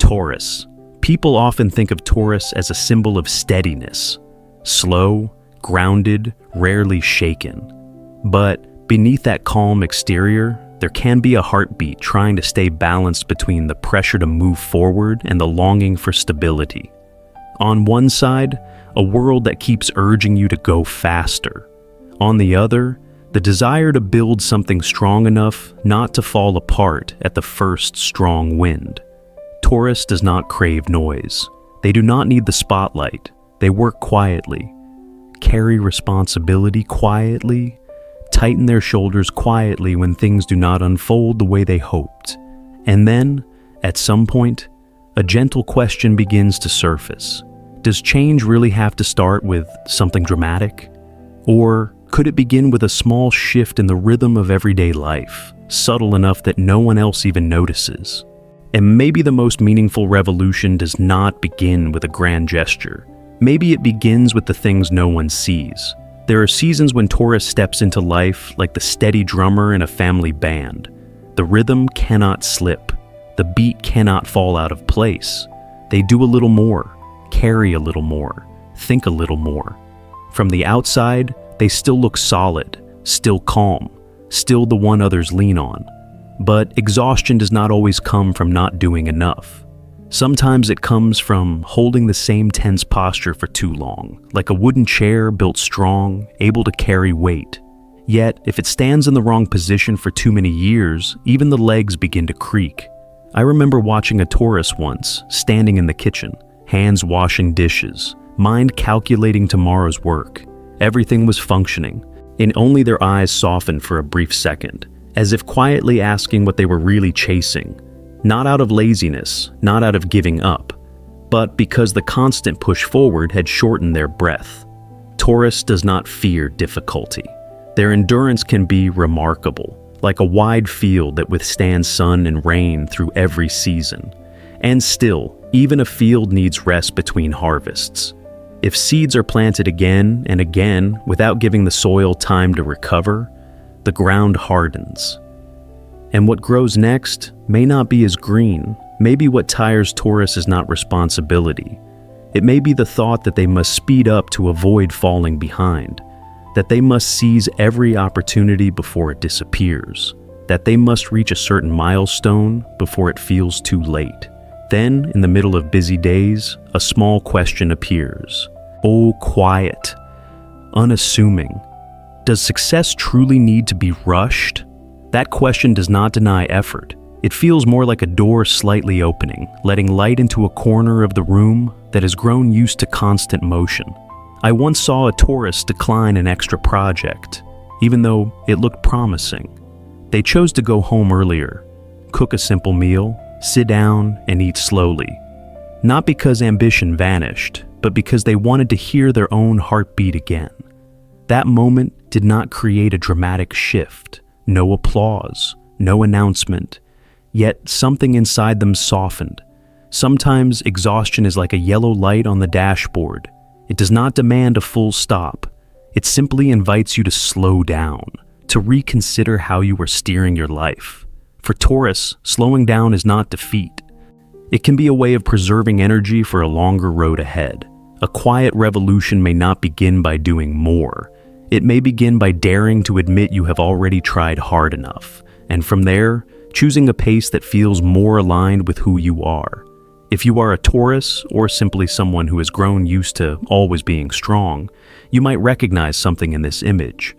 Taurus. People often think of Taurus as a symbol of steadiness, slow, grounded, rarely shaken. But beneath that calm exterior, there can be a heartbeat trying to stay balanced between the pressure to move forward and the longing for stability. On one side, a world that keeps urging you to go faster. On the other, the desire to build something strong enough not to fall apart at the first strong wind. Taurus does not crave noise. They do not need the spotlight. They work quietly, carry responsibility quietly, tighten their shoulders quietly when things do not unfold the way they hoped. And then, at some point, a gentle question begins to surface. Does change really have to start with something dramatic? Or could it begin with a small shift in the rhythm of everyday life, subtle enough that no one else even notices? And maybe the most meaningful revolution does not begin with a grand gesture. Maybe it begins with the things no one sees. There are seasons when Taurus steps into life like the steady drummer in a family band. The rhythm cannot slip. The beat cannot fall out of place. They do a little more, carry a little more, think a little more. From the outside, they still look solid, still calm, still the one others lean on. But exhaustion does not always come from not doing enough. Sometimes it comes from holding the same tense posture for too long, like a wooden chair built strong, able to carry weight. Yet, if it stands in the wrong position for too many years, even the legs begin to creak. I remember watching a Taurus once, standing in the kitchen, hands washing dishes, mind calculating tomorrow's work. Everything was functioning, and only their eyes softened for a brief second, as if quietly asking what they were really chasing. Not out of laziness, not out of giving up, but because the constant push forward had shortened their breath. Taurus does not fear difficulty. Their endurance can be remarkable, like a wide field that withstands sun and rain through every season. And still, even a field needs rest between harvests. If seeds are planted again and again without giving the soil time to recover, the ground hardens. And what grows next may not be as green. Maybe what tires Taurus is not responsibility. It may be the thought that they must speed up to avoid falling behind, that they must seize every opportunity before it disappears, that they must reach a certain milestone before it feels too late. Then, in the middle of busy days, a small question appears. Oh, quiet, unassuming. Does success truly need to be rushed? That question does not deny effort. It feels more like a door slightly opening, letting light into a corner of the room that has grown used to constant motion. I once saw a Taurus decline an extra project, even though it looked promising. They chose to go home earlier, cook a simple meal, sit down, and eat slowly. Not because ambition vanished, but because they wanted to hear their own heartbeat again. That moment did not create a dramatic shift, no applause, no announcement, yet something inside them softened. Sometimes exhaustion is like a yellow light on the dashboard. It does not demand a full stop. It simply invites you to slow down, to reconsider how you are steering your life. For Taurus, slowing down is not defeat. It can be a way of preserving energy for a longer road ahead. A quiet revolution may not begin by doing more. It may begin by daring to admit you have already tried hard enough, and from there, choosing a pace that feels more aligned with who you are. If you are a Taurus, or simply someone who has grown used to always being strong, you might recognize something in this image.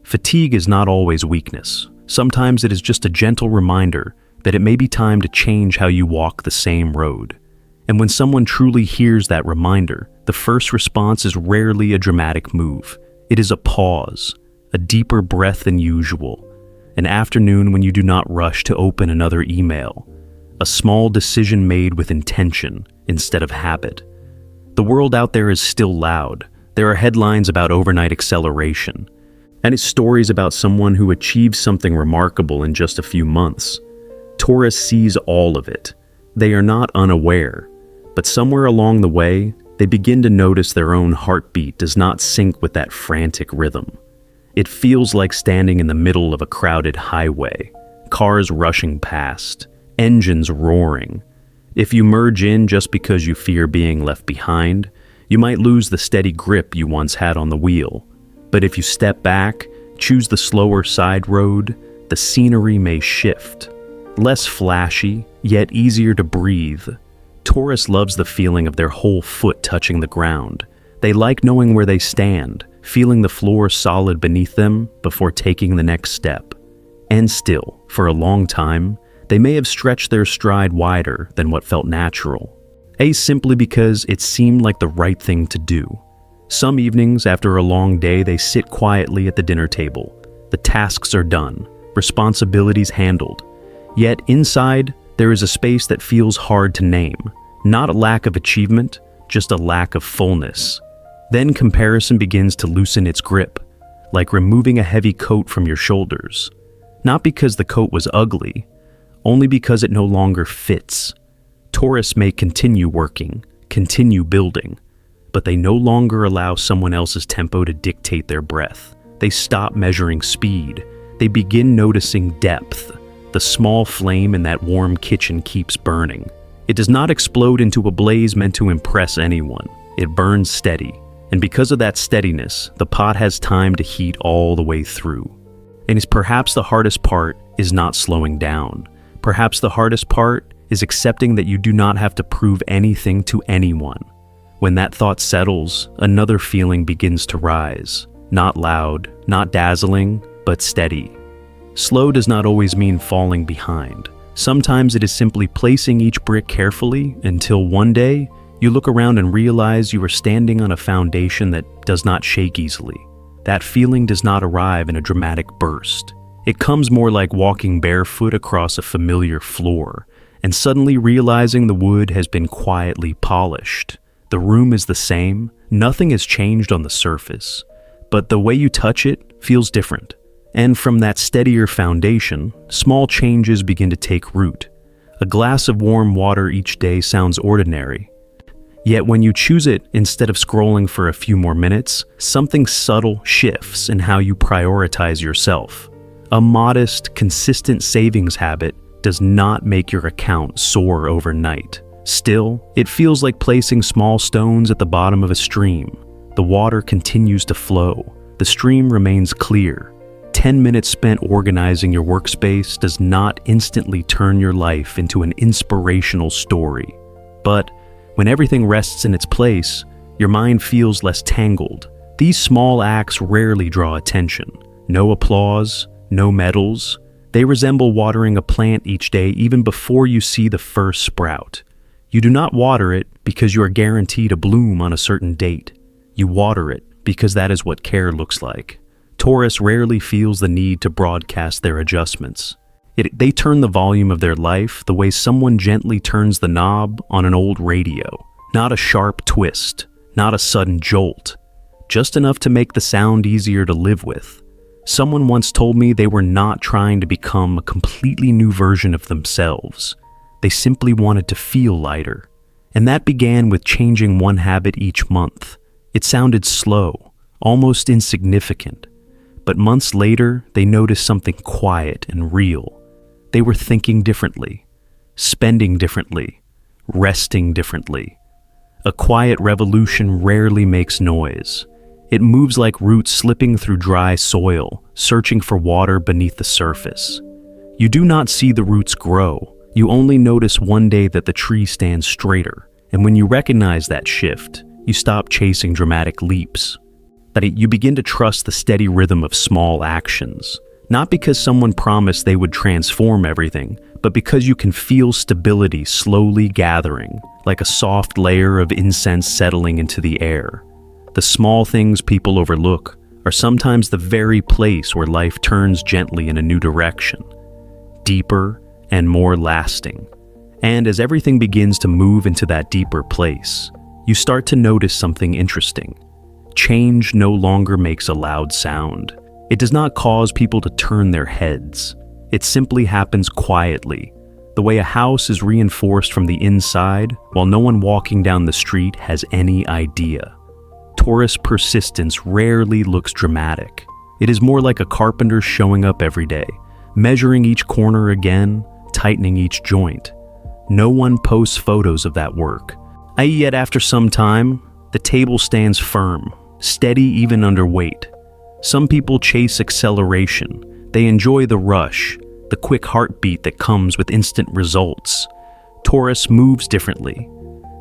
Fatigue is not always weakness. Sometimes it is just a gentle reminder that it may be time to change how you walk the same road. And when someone truly hears that reminder, the first response is rarely a dramatic move. It is a pause, a deeper breath than usual, an afternoon when you do not rush to open another email, a small decision made with intention instead of habit. The world out there is still loud. There are headlines about overnight acceleration, and it's stories about someone who achieved something remarkable in just a few months. Taurus sees all of it. They are not unaware, but somewhere along the way, they begin to notice their own heartbeat does not sync with that frantic rhythm. It feels like standing in the middle of a crowded highway, cars rushing past, engines roaring, If you merge in just because you fear being left behind, you might lose the steady grip you once had on the wheel. But if you step back, choose the slower side road, the scenery may shift. Less flashy, yet easier to breathe. Taurus loves the feeling of their whole foot touching the ground. They like knowing where they stand, feeling the floor solid beneath them before taking the next step. And still, for a long time, they may have stretched their stride wider than what felt natural. Simply because it seemed like the right thing to do. Some evenings after a long day, they sit quietly at the dinner table. The tasks are done, responsibilities handled. Yet inside, there is a space that feels hard to name. Not a lack of achievement, just a lack of fullness. Then comparison begins to loosen its grip, like removing a heavy coat from your shoulders. Not because the coat was ugly, only because it no longer fits. Taurus may continue working, continue building, but they no longer allow someone else's tempo to dictate their breath. They stop measuring speed. They begin noticing depth. The small flame in that warm kitchen keeps burning. It does not explode into a blaze meant to impress anyone. It burns steady. And because of that steadiness, the pot has time to heat all the way through. And perhaps the hardest part is not slowing down. Perhaps the hardest part is accepting that you do not have to prove anything to anyone. When that thought settles, another feeling begins to rise. Not loud, not dazzling, but steady. Slow does not always mean falling behind. Sometimes it is simply placing each brick carefully until one day you look around and realize you are standing on a foundation that does not shake easily. That feeling does not arrive in a dramatic burst. It comes more like walking barefoot across a familiar floor, and suddenly realizing the wood has been quietly polished. The room is the same, nothing has changed on the surface, but the way you touch it feels different. And from that steadier foundation, small changes begin to take root. A glass of warm water each day sounds ordinary. Yet when you choose it instead of scrolling for a few more minutes, something subtle shifts in how you prioritize yourself. A modest, consistent savings habit does not make your account soar overnight. Still, it feels like placing small stones at the bottom of a stream. The water continues to flow. The stream remains clear. 10 minutes spent organizing your workspace does not instantly turn your life into an inspirational story. But when everything rests in its place, your mind feels less tangled. These small acts rarely draw attention. No applause, no medals. They resemble watering a plant each day even before you see the first sprout. You do not water it because you are guaranteed a bloom on a certain date. You water it because that is what care looks like. Taurus rarely feels the need to broadcast their adjustments. They turn the volume of their life the way someone gently turns the knob on an old radio. Not a sharp twist, not a sudden jolt, just enough to make the sound easier to live with. Someone once told me they were not trying to become a completely new version of themselves. They simply wanted to feel lighter. And that began with changing one habit each month. It sounded slow, almost insignificant. But months later, they noticed something quiet and real. They were thinking differently, spending differently, resting differently. A quiet revolution rarely makes noise. It moves like roots slipping through dry soil, searching for water beneath the surface. You do not see the roots grow. You only notice one day that the tree stands straighter. And when you recognize that shift, you stop chasing dramatic leaps. You begin to trust the steady rhythm of small actions. Not because someone promised they would transform everything, but because you can feel stability slowly gathering, like a soft layer of incense settling into the air. The small things people overlook are sometimes the very place where life turns gently in a new direction, deeper and more lasting. And as everything begins to move into that deeper place, you start to notice something interesting. Change no longer makes a loud sound. It does not cause people to turn their heads. It simply happens quietly, the way a house is reinforced from the inside while no one walking down the street has any idea. Taurus persistence rarely looks dramatic. It is more like a carpenter showing up every day, measuring each corner again, tightening each joint. No one posts photos of that work. Yet after some time, the table stands firm, steady even under weight. Some people chase acceleration. They enjoy the rush, the quick heartbeat that comes with instant results. Taurus moves differently.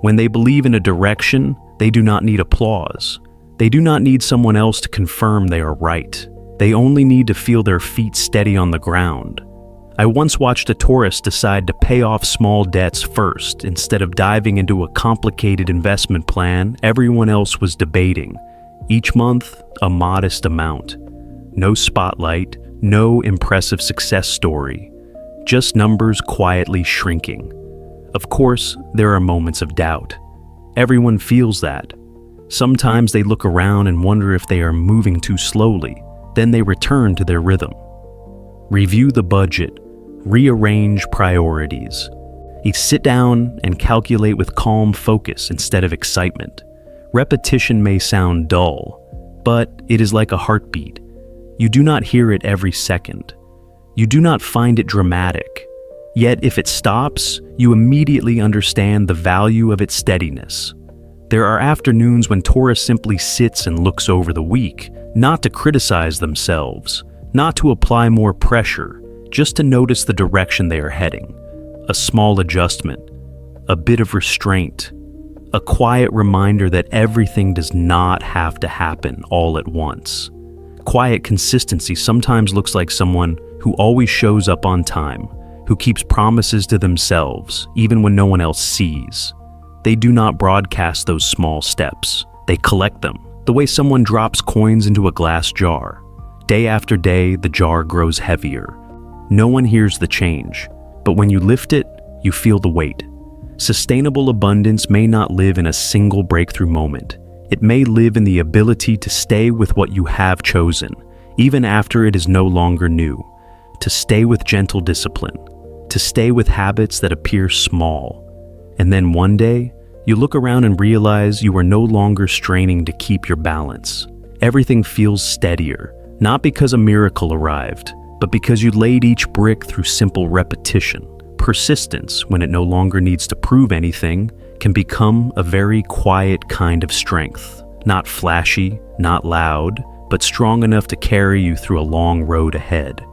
When they believe in a direction, they do not need applause. They do not need someone else to confirm they are right. They only need to feel their feet steady on the ground. I once watched a Taurus decide to pay off small debts first instead of diving into a complicated investment plan everyone else was debating. Each month, a modest amount. No spotlight, no impressive success story. Just numbers quietly shrinking. Of course, there are moments of doubt. Everyone feels that. Sometimes they look around and wonder if they are moving too slowly. Then they return to their rhythm. Review the budget. Rearrange priorities. Sit down and calculate with calm focus instead of excitement. Repetition may sound dull, but it is like a heartbeat. You do not hear it every second. You do not find it dramatic. Yet if it stops, you immediately understand the value of its steadiness. There are afternoons when Taurus simply sits and looks over the week, not to criticize themselves, not to apply more pressure, just to notice the direction they are heading. A small adjustment, a bit of restraint, a quiet reminder that everything does not have to happen all at once. Quiet consistency sometimes looks like someone who always shows up on time, who keeps promises to themselves even when no one else sees. They do not broadcast those small steps. They collect them, the way someone drops coins into a glass jar. Day after day, the jar grows heavier. No one hears the change, but when you lift it, you feel the weight. Sustainable abundance may not live in a single breakthrough moment. It may live in the ability to stay with what you have chosen, even after it is no longer new. To stay with gentle discipline. To stay with habits that appear small. And then one day, you look around and realize you are no longer straining to keep your balance. Everything feels steadier, not because a miracle arrived, but because you laid each brick through simple repetition. Persistence, when it no longer needs to prove anything, can become a very quiet kind of strength. Not flashy, not loud, but strong enough to carry you through a long road ahead.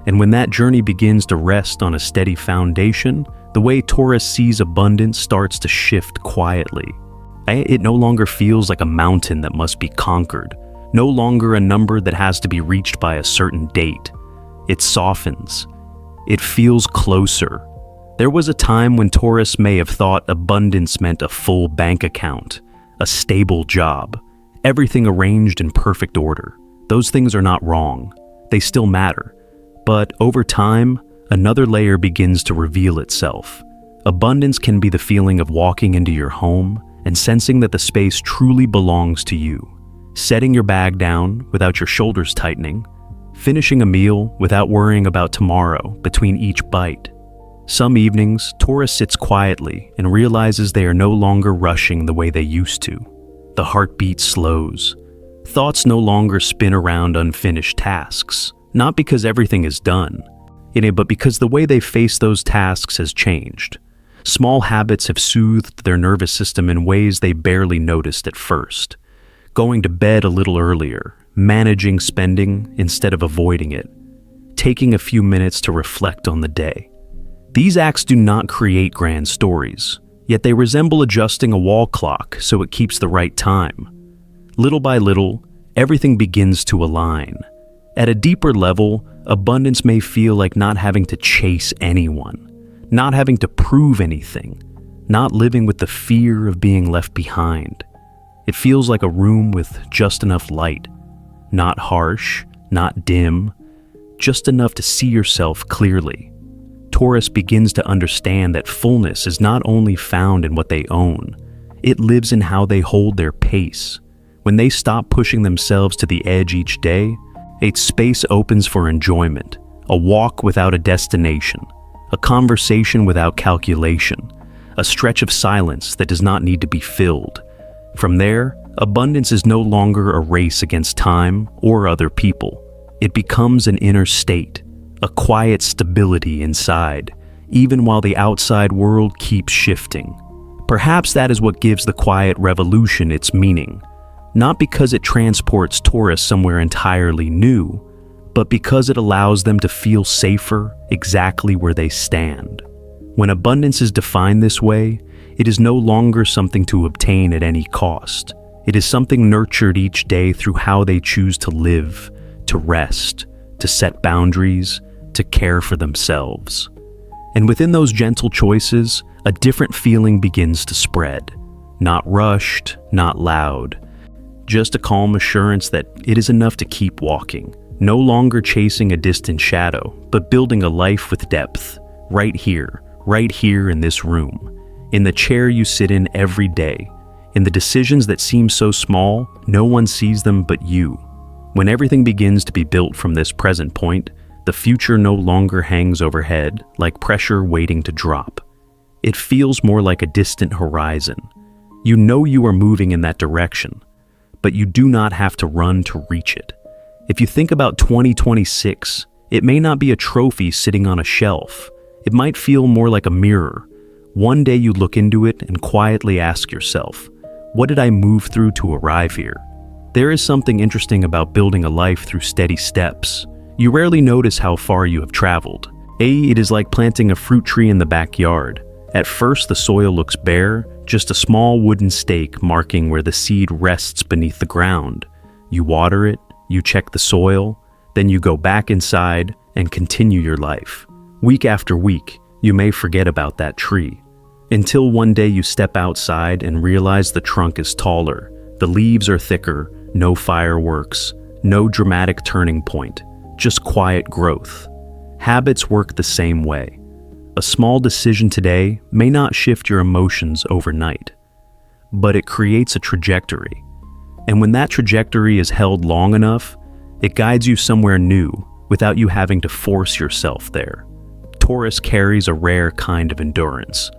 And when that journey begins to rest on a steady foundation, the way Taurus sees abundance starts to shift quietly. It no longer feels like a mountain that must be conquered, no longer a number that has to be reached by a certain date. It softens. It feels closer. There was a time when Taurus may have thought abundance meant a full bank account, a stable job, everything arranged in perfect order. Those things are not wrong. They still matter. But over time, another layer begins to reveal itself. Abundance can be the feeling of walking into your home and sensing that the space truly belongs to you. Setting your bag down without your shoulders tightening. Finishing a meal without worrying about tomorrow between each bite. Some evenings, Taurus sits quietly and realizes they are no longer rushing the way they used to. The heartbeat slows. Thoughts no longer spin around unfinished tasks, not because everything is done, but because the way they face those tasks has changed. Small habits have soothed their nervous system in ways they barely noticed at first. Going to bed a little earlier, managing spending instead of avoiding it, taking a few minutes to reflect on the day. These acts do not create grand stories, yet they resemble adjusting a wall clock so it keeps the right time. Little by little, everything begins to align. At a deeper level, abundance may feel like not having to chase anyone, not having to prove anything, not living with the fear of being left behind. It feels like a room with just enough light. Not harsh, not dim, just enough to see yourself clearly. Taurus begins to understand that fullness is not only found in what they own, it lives in how they hold their pace. When they stop pushing themselves to the edge each day, a space opens for enjoyment, a walk without a destination, a conversation without calculation, a stretch of silence that does not need to be filled. From there, abundance is no longer a race against time or other people. It becomes an inner state, a quiet stability inside. even while the outside world keeps shifting. Perhaps that is what gives the quiet revolution its meaning, not because it transports Taurus somewhere entirely new, but because it allows them to feel safer exactly where they stand. When abundance is defined this way, it is no longer something to obtain at any cost. It is something nurtured each day through how they choose to live, to rest, to set boundaries, to care for themselves. And within those gentle choices, a different feeling begins to spread. Not rushed, not loud. Just a calm assurance that it is enough to keep walking. No longer chasing a distant shadow, but building a life with depth. Right here in this room. In the chair you sit in every day. In the decisions that seem so small, no one sees them but you. When everything begins to be built from this present point, the future no longer hangs overhead like pressure waiting to drop. It feels more like a distant horizon. You know you are moving in that direction, but you do not have to run to reach it. If you think about 2026, it may not be a trophy sitting on a shelf. It might feel more like a mirror. One day you look into it and quietly ask yourself, what did I move through to arrive here? There is something interesting about building a life through steady steps. You rarely notice how far you have traveled. It is like planting a fruit tree in the backyard. At first the soil looks bare, just a small wooden stake marking where the seed rests beneath the ground. You water it, you check the soil, then you go back inside and continue your life. Week after week, you may forget about that tree. Until one day you step outside and realize the trunk is taller, the leaves are thicker, no fireworks, no dramatic turning point, just quiet growth. Habits work the same way. A small decision today may not shift your emotions overnight, but it creates a trajectory. And when that trajectory is held long enough, it guides you somewhere new without you having to force yourself there. Taurus carries a rare kind of endurance.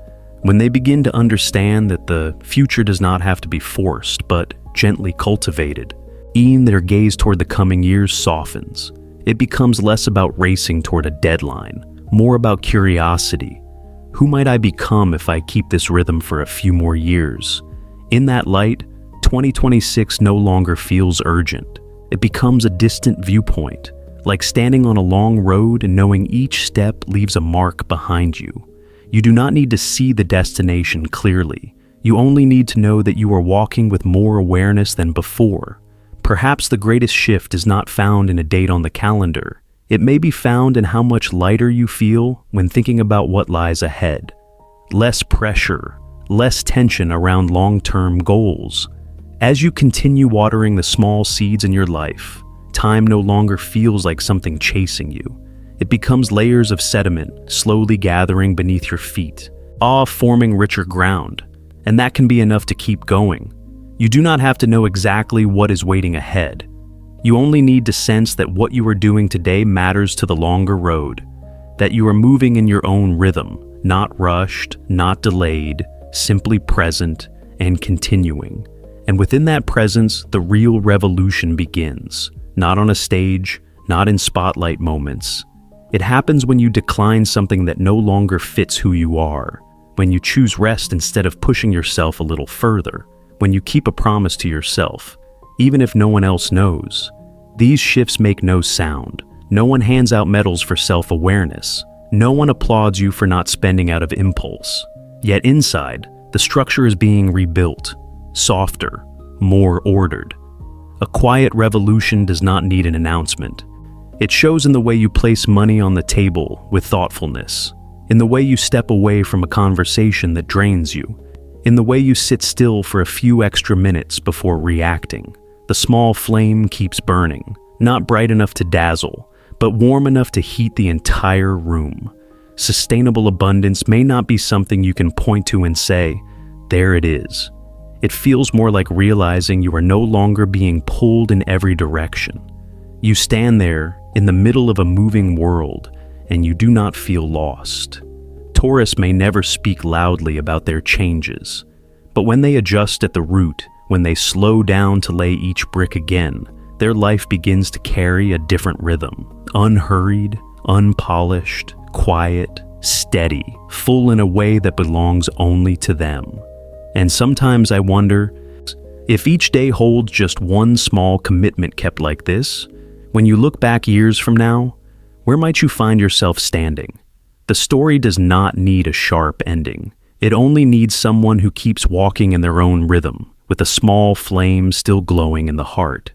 When they begin to understand that the future does not have to be forced, but gently cultivated, even their gaze toward the coming years softens. It becomes less about racing toward a deadline, more about curiosity. Who might I become if I keep this rhythm for a few more years? In that light, 2026 no longer feels urgent. It becomes a distant viewpoint, like standing on a long road and knowing each step leaves a mark behind you. You do not need to see the destination clearly. You only need to know that you are walking with more awareness than before. Perhaps the greatest shift is not found in a date on the calendar. It may be found in how much lighter you feel when thinking about what lies ahead. Less pressure, less tension around long-term goals. As you continue watering the small seeds in your life, time no longer feels like something chasing you. It becomes layers of sediment slowly gathering beneath your feet, forming richer ground, and that can be enough to keep going. You do not have to know exactly what is waiting ahead. You only need to sense that what you are doing today matters to the longer road, that you are moving in your own rhythm, not rushed, not delayed, simply present and continuing. And within that presence, the real revolution begins, not on a stage, not in spotlight moments. It happens when you decline something that no longer fits who you are, when you choose rest instead of pushing yourself a little further, when you keep a promise to yourself, even if no one else knows. These shifts make no sound. No one hands out medals for self-awareness. No one applauds you for not spending out of impulse. Yet inside, the structure is being rebuilt, softer, more ordered. A quiet revolution does not need an announcement. It shows in the way you place money on the table with thoughtfulness, in the way you step away from a conversation that drains you, in the way you sit still for a few extra minutes before reacting. The small flame keeps burning, not bright enough to dazzle, but warm enough to heat the entire room. Sustainable abundance may not be something you can point to and say, "There it is." It feels more like realizing you are no longer being pulled in every direction. You stand there in the middle of a moving world, and you do not feel lost. Taurus may never speak loudly about their changes, but when they adjust at the root, when they slow down to lay each brick again, their life begins to carry a different rhythm. Unhurried, unpolished, quiet, steady, full in a way that belongs only to them. And sometimes I wonder, if each day holds just one small commitment kept like this, when you look back years from now, where might you find yourself standing? The story does not need a sharp ending. It only needs someone who keeps walking in their own rhythm, with a small flame still glowing in the heart.